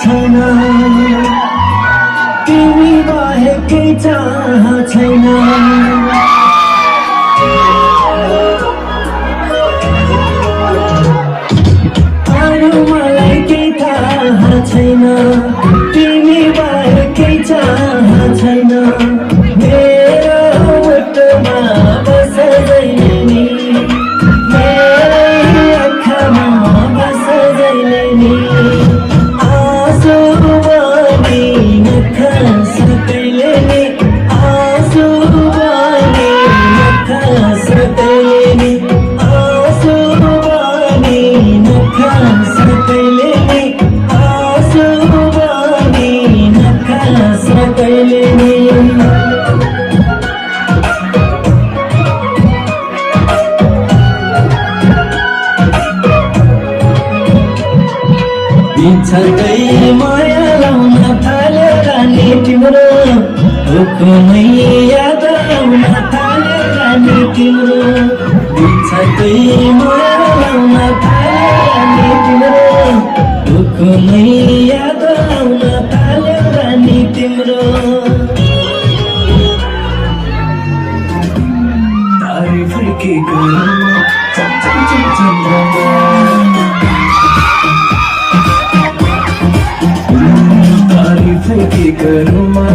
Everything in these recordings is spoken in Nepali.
छैन तिमी बाहेकै चाह छैन अरू मलाई केही थाहा छैन तिमी बाहेकै चाह छैन मेरो मुटुमा बस जहिले नि मेरै आँखामा बस जहिले नि आँसु बनी नखा सकैले नि आँसु बनी नखा सकैले नि आँसु बनी नखा सकैले नि आँसु बनी नखा सकैले नि बिछदै माया लाउन थाल्यो रानी तिम्रो रुखमै याद आउन थाल्यो रानी तिम्रो बिछदै माया लाउन थाल्यो रानी तिम्रो रुखमै याद आउन थाल्यो रानी तिम्रो तारिफै के गरौँ चन्द्रमा के करूँमा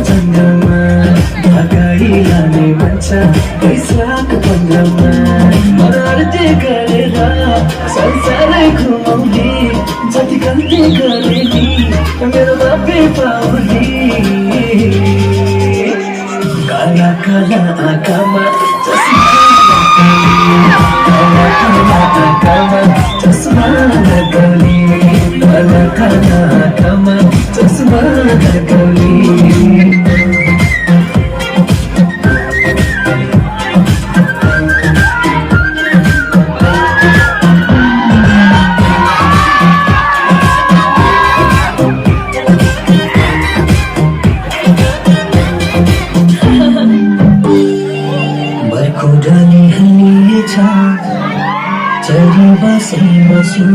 चन्द्रमा अगाडि लाने मान्छे पैसाको पन्ध्रमा मरार्थे गरेर संसारै घुमाउने जति गल्ती गरे नि मेरो बाबे पाउने काला काला आँखामा चस्मा लगाउने काला काला आँखामा चस्मा लगाउने बर्को डाली हालिएछ चरी बसी बसु